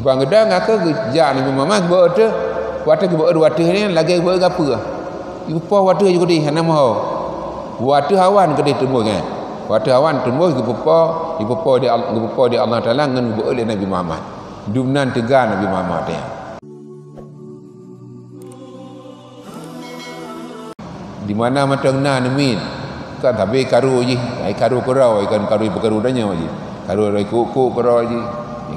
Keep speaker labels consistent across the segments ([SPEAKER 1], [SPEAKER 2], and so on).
[SPEAKER 1] bang gedang ngaka ja Nabi Muhammad bawa tu waktu ke bawa ni lagi bawa apa ibu pa waktu juga di hana mau waktu hawan ke di tembus kan waktu hawan tembus ibu pa di Allah Taala ngan bawa oleh Nabi Muhammad dumnan tegar Nabi Muhammad ya di mana matang na nemin kan tapi karu je ai karu kerau ikan karu berkaru danya je karu rai kuku kerau je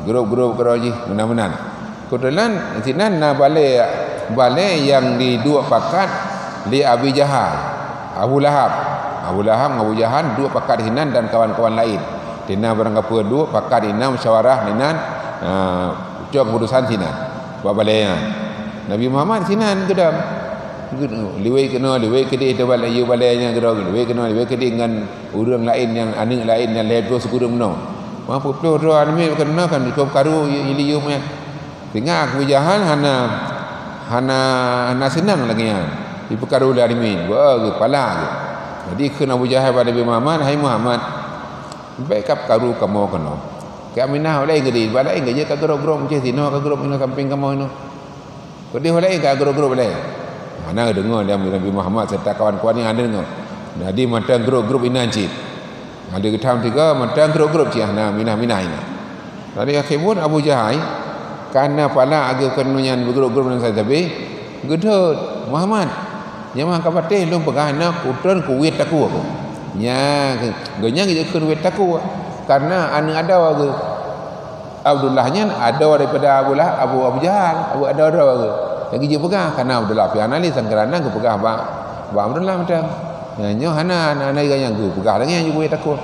[SPEAKER 1] grup kerau je menan-menan kebetulan sinan na balai yang di dua pakat li Abi Jahal Abu Lahab dengan Abu Jahal dua pakat sinan dan kawan-kawan lain dina barang apa dua pakat ina musyawarah dinan ucap keputusan sinan buat balai Nabi Muhammad sinan gedam liwai ke dia tebal ayu balainya gerau liwai ke dia dengan urang lain yang anak lain yang ledo sekurang no mampu plo ni kena kan kau karu ili yum ya tengah Abu Jahal hana senang lagi ya di perkaru dari min kepala jadi kena Abu Jahal pada Nabi Muhammad hai Muhammad backup karu kamu kena kami nak oleh ke dia balai ke je ka gerau macam sino ka gerau ino samping kamu ino ko dia oleh ka gerau balai mana dengar dia Nabi Muhammad serta kawan-kawan yang ada dengar. Jadi matang grup inancit. Ada ketam tiga matang grup cih nah minah ini. Tadi akhirnya Abu Jahal karena pala agak kenunyan grup dan saya tapi gedut Muhammad. Nyamang kapateh lu pegah nak utron kuwit aku. Nya genya je kuwit aku. Karena anak ada wagu Abdullahnya ada daripada Abu Jahal, ada lagi dia pegang karena Abdullah fi analis kerana ke pegang ba Abdullah macam nyo hana anak yang ke pegang lagi yang juga takut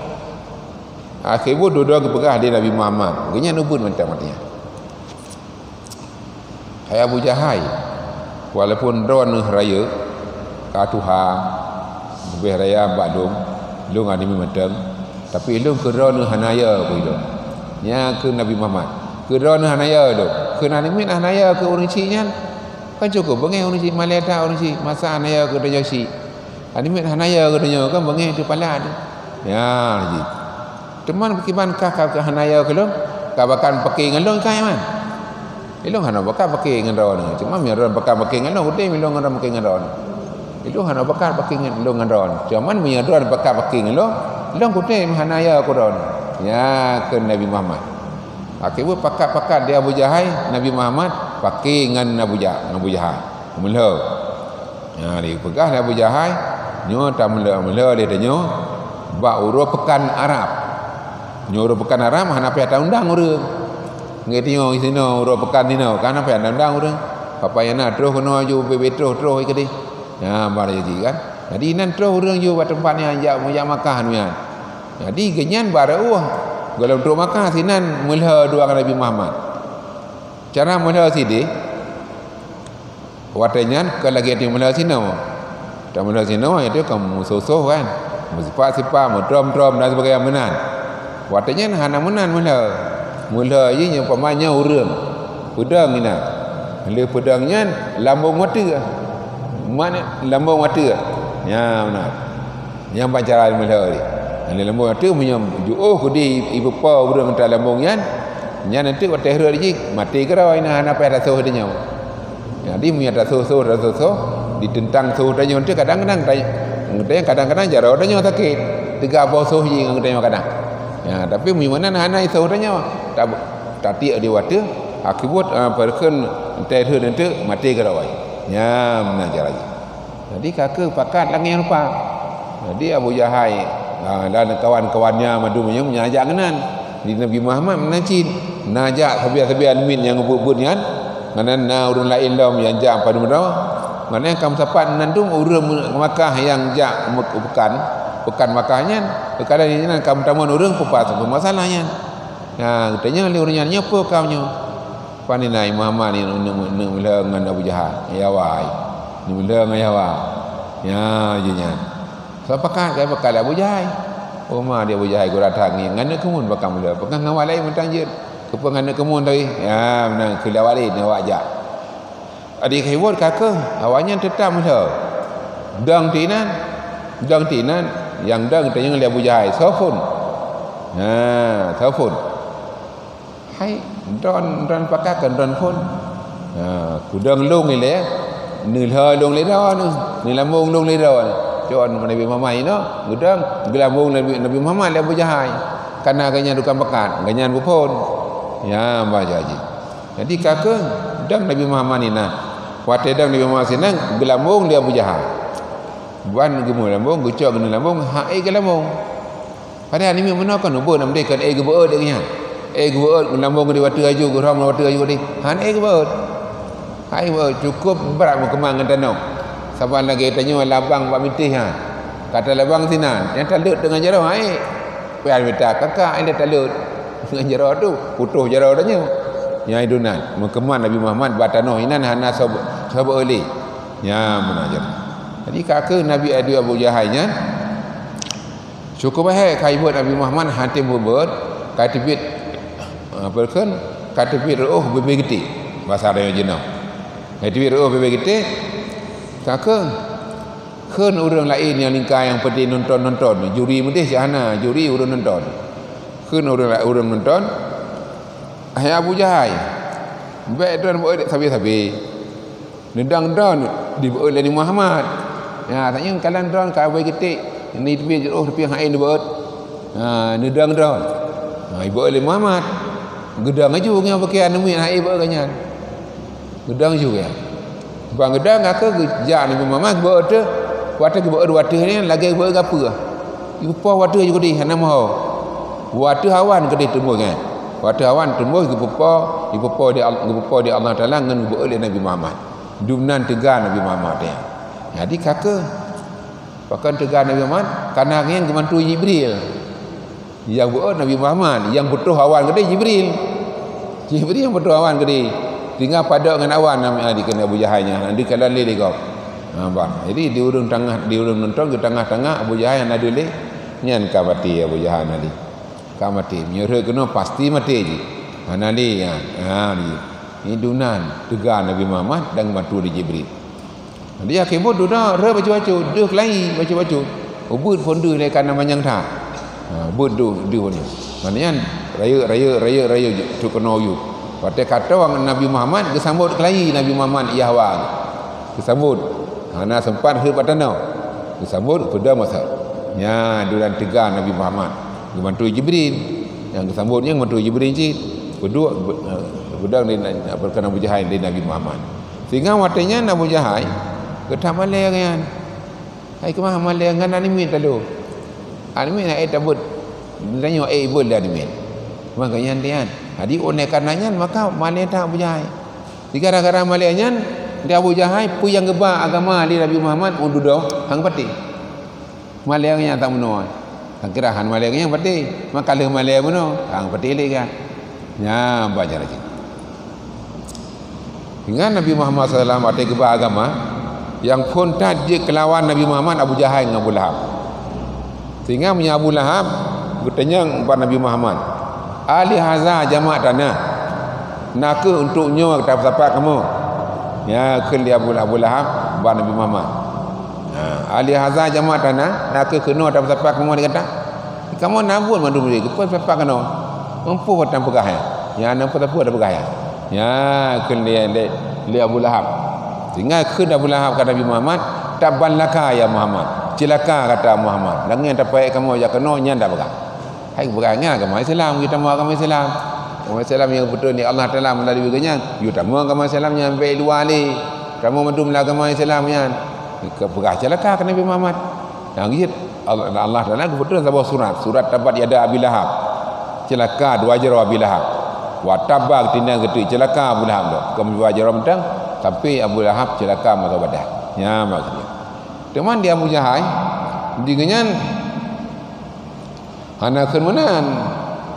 [SPEAKER 1] akhirnya dua-dua ke pegang dia Nabi Muhammad genya nubun macam matinya hai Abu Jahal walaupun ron raya ka tuha lebih raya badung lu ngadi memedang tapi lu ke ron hanaya ko itu nya ke Nabi Muhammad ke ron hanaya tu ke Nabi hanaya ke orang cinya kan cukup bengai orang si maleta orang si masa anaya ke daya si animit hanaya ke daya kan bengai tu pala tu ya ji teman kiban kakak ke hanaya ke long kabakan pakai ngalong kai man ilong hana bakal pakai ngalong cuma miron bakal pakai ngalong udah milong ngalong pakai ngalong itu hana bakal pakai ngalong ngalong cuman miron bakal pakai ngalong ilong udah hanaya ke don ya ke Nabi Muhammad akhirnya pakat dia Abu Jahal Nabi Muhammad pakai dengan Abu Jahal mula ya dia pegah Abu Jahal nyo tak mula dia nyo ba urut pekan Arab nyo urut pekan Arab hana pe ta undang urang ngeti nyo isino urut pekan dino kan pe undang urang apa yana terus kena ju bebe terus ke di ya bar jadi kan jadi nan terus urang ju buat tempatnya ajak Makkah ni jadi genyan baru kalau untuk Makkah sinan mula dua Nabi Muhammad cara mula sini watanya kalau lagi di mula sino tak mula sino itu kamu sosoh kan sifat-sifat drum dan sebagainya menan watanya hana menan mula ini yang pemanya urang pedang ina le pedangnya lambung mata mana lambung mata ya benar yang pacaran mula ni ane lambung mata punya oh kudi ibu pa urang ta lambung yan nya nanti waktu hari ni mati kerau ina hana pa rasuh dia jadi punya rasuh ditentang suh dia nanti kadang-kadang jarau dia sakit tiga bosoh je ngedai kadang ya tapi mana hana suh dia tak tiak di waktu akibat perken teh nanti mati kerau ya mengajar lagi jadi kakak pakat lagi yang lupa jadi Abu Jahal dan kawan-kawannya madunya menyajak kenan di Nabi Muhammad menajid najak sabian min yang ngebut kan mana urang lain dah yang jak pada merau mana yang kamu sapat nandung urang Makkah yang jak pekan Makkahnya perkara ini kamu tamun urang pupas masalahnya nah katanya le urang nyapo kamu pani nai Muhammad ni mula dengan Abu Jahal ya wai ni mula dengan ya wai ya jenya sapakat kai bakal Abu Jahal oma dia Abu Jahal gua datang ni ngana kemun bakal mula pegang ngawal lain mentang je kepengana kemun tadi ya benar kelawalin awak ajak adik hewat kakak awaknya tetap mula dang tinan yang dang tanya dengan Abu Jahal sofun hai don pakakan don pun kudang lung ni le ni le lung le dah ni lamung lung le dah John Nabi Muhammad no gudang gelambung Nabi Muhammad le Abu Jahal karena ganyan dukan pekat ganyan pun ya baca haji jadi kakak dang Nabi Muhammad ni nah wate dang Nabi Muhammad sinang gelambung dia Abu Jahal buan gemul lambung gucok gena lambung hai gelambung padahal ni mana kan ubur nam dekat gebeut dia nya gebeut gelambung di watu aju geram watu aju di han gebeut hai cukup berat kemang tanau saban lagi tanya labang pak mitih ha kata labang sinan yang talut dengan jero hai pian minta kakak ada talut dengan jero tu putuh jero tanya yang idunan menkeman Nabi Muhammad batano inan hana sahabat oli ya menajar jadi kakak Nabi Abu Jahal nya cukup baik kai buat Nabi Muhammad hatim buat katibit berken katibit roh bebegiti bahasa ada jenau katibit roh bebegiti kakak kan orang lain yang lingkar yang pergi nonton juri mudih sana juri orang nonton kan orang nonton hai Abu Jahal baik don buat sabi nendang don di buat Nabi Muhammad ya tanya kalian don ka bagi ketik ni tepi tepi hang ain buat nendang don ibu Nabi Muhammad gedang aju ngau pakai anu mi hai buat kanyan gedang juga bang gedang aku gejak Nabi Muhammad buat tu waktu buat waktu ni lagi buat apa ibu waktu juga di hana mau waktu awan ke di tumbuh kan waktu awan tumbuh ibu di Allah Taala ngan buat oleh Nabi Muhammad dumnan tegar Nabi Muhammad dia jadi kakak pakan tegar Nabi Muhammad karena yang kemantu Jibril yang buat Nabi Muhammad yang butuh awan ke Jibril yang butuh awan ke tinggal pada dengan awan namanya dikena Abu Jahalnya nanti kalau lele kau jadi di urung nonton ke tengah-tengah Abu Jahal yang ada le nyan ka mati Abu Jahal nali ka mati nyuruh kena pasti mati je nali ni dunan tegar Nabi Muhammad dan bantu di Jibril dia kemud dah re baca-baca dah kelai baca-baca ubud fondu le kan namanya tha bud du ni maknanya raya tu kena yu pada kata orang Nabi Muhammad kesambut kelai Nabi Muhammad Yahwa kesambut hana sempat hidup tanau kesambut pada masa nya duran tegar Nabi Muhammad dibantu Jibril yang kesambutnya bantu Jibril je kedua bedang di perkara Abu Jahal di Nabi Muhammad sehingga watanya Abu Jahal ketah malai kan hai kemah malai kan anime talu anime nak tabut tanya bol dah anime makanya dia jadi oleh karenanya maka malai tak Abu Jahal gara-gara malainya dia Abu Jahal pu yang gebak agama di Nabi Muhammad undudo hang pati malainya tak menoi kira han malainya pati maka le malai meno hang pati le kan ya baca lagi hingga Nabi Muhammad SAW ada gebak agama yang pun tajik kelawan Nabi Muhammad Abu Jahal dengan Abu Lahab sehingga punya Abu Lahab bertanya kepada Nabi Muhammad ali haza jama' tanah nak untuk nyawa kita siapa kamu ya keli Abu Lahab kepada Nabi Muhammad ali haza jama' tanah nak kena kita siapa kamu dia kata kamu nabun mandu dia kepa siapa kena mampu patang pegah ya nampu tak ada pegah ya keli li Abu Lahab sehingga kena Abu Lahab kata Nabi Muhammad taban laka ya Muhammad celaka kata Muhammad dengan tapai kamu ya kena nyanda pegah hai berangnya agama Islam kita mau agama Islam yang betul ni Allah Taala melalui ganya you tamu agama Islam yang sampai luar ni kamu mendum agama Islam yang kepegah celaka ke Nabi Muhammad yang gitu Allah Taala betul sebuah surat tabat yada Abi Lahab celaka dua jero Abi Lahab wa tabak tinang gitu celaka Abu Lahab dah kamu dua jero mentang tapi Abu Lahab celaka mata badah ya maksudnya teman dia Abu Jahal dingan hana kemenan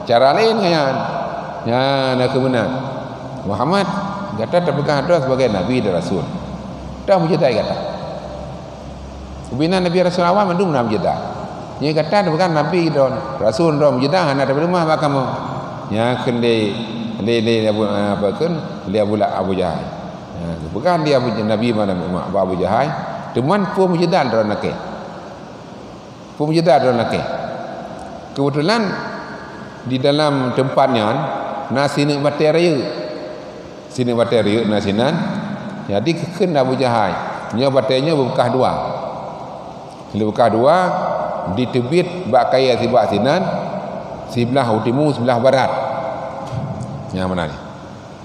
[SPEAKER 1] cara lain kan ya nak kemenan Muhammad kata terpegang doa sebagai nabi dan rasul dah mujadai kata ubina nabi rasul awal mandum nam jeda ni kata terpegang nabi dan rasul dan mujadai hana dari rumah kamu ya kende le apa kan le Abu Jahal bukan dia nabi mana Abu Jahal teman pun mujadai dan nak kebetulan di dalam tempatnya nasi nak batai raya sini batai raya nasinan jadi kena Abu Jahal nya batainya berbekas dua bila bekas dua ditebit bak kaya sibak sinan sebelah utimu sebelah barat yang mana ni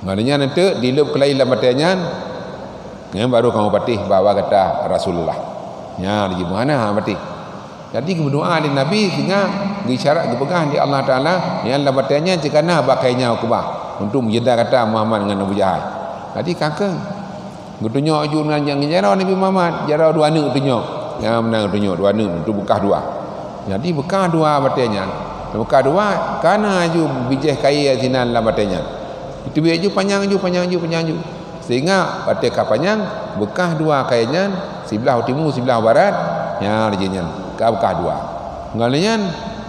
[SPEAKER 1] maknanya nanti dilep kelai dalam batainya yang baru kamu patih bawa kata Rasulullah ya di mana patih jadi berdoa di Nabi sehingga isyarat dipegang di Allah Ta'ala yang dalam batainya cekana bakainya kubah untuk menjeda kata Muhammad dengan Abu Jahal jadi kakak bertunjuk junan yang jarau Nabi Muhammad jarau dua anak tunjuk yang menang tunjuk dua anak untuk bekas dua jadi bekas dua batainya bekas dua karena aju bijih kaya sinan dalam batainya itu biar ju panjang ju sehingga batai panjang bekas dua kayanya sebelah timur sebelah barat yang rejanya ke bekas dua ngalanya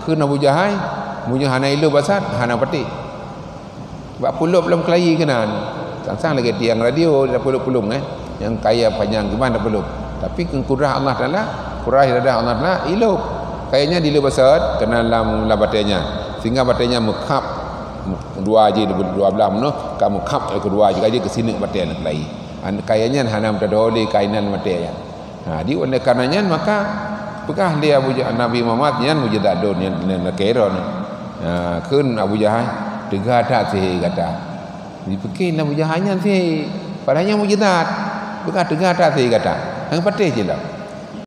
[SPEAKER 1] ke Abu Jahal munyo hana ilu basat hana peti bak pulup belum kelayi kenan sang lagi tiang radio dah pulup-pulung yang kaya panjang gimana pulup tapi kurah Allah Taala kurah iradah Allah Taala ilu kayaknya dilu basat kena dalam batainya sehingga batainya mekap dua aja dua belah meno kamu kap kedua juga aja ke sini batai nak kelayi kayaknya hana mtadoli kainan batai ya di oleh karenanya maka bekah dia Nabi Muhammad yang mujadadun yang nakeron kun Abu Jahal tegah tak sih kata dipikir Abu Jahalnya sih padahal mujadad bekah tegah tak sih kata hang patih je lah